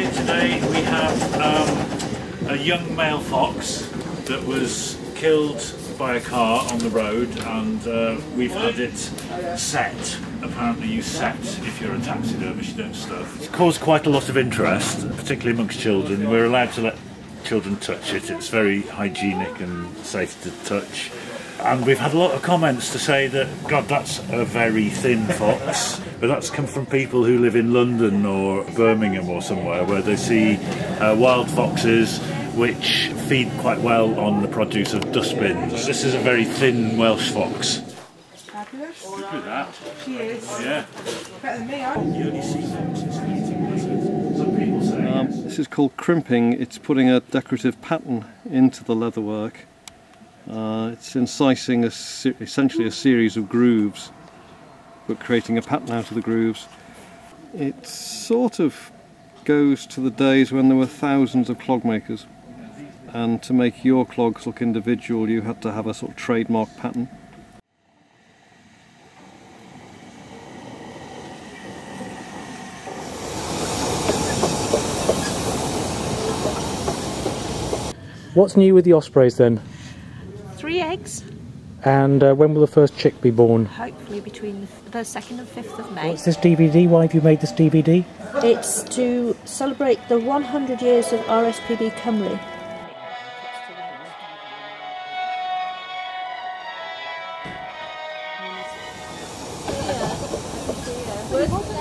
Here today we have a young male fox that was killed by a car on the road, and we've had it set. Apparently you set if you're a taxidermist, you don't stuff. It's caused quite a lot of interest, particularly amongst children. We're allowed to let children touch it. It's very hygienic and safe to touch. And we've had a lot of comments to say that, God, that's a very thin fox. But that's come from people who live in London or Birmingham or somewhere where they see wild foxes which feed quite well on the produce of dustbins. This is a very thin Welsh fox. Fabulous. Look at that. She is. Yeah. Better than me, aren't You only see foxes eating lizards. Some people say This is called crimping. It's putting a decorative pattern into the leatherwork. It's incising essentially a series of grooves, but creating a pattern out of the grooves. It sort of goes to the days when there were thousands of clog makers, and to make your clogs look individual you had to have a sort of trademark pattern. What's new with the ospreys then? 3 eggs, And when will the first chick be born? hopefully between the 2nd and 5th of May. What's this DVD? Why have you made this DVD? It's to celebrate the 100 years of RSPB Cymru. it?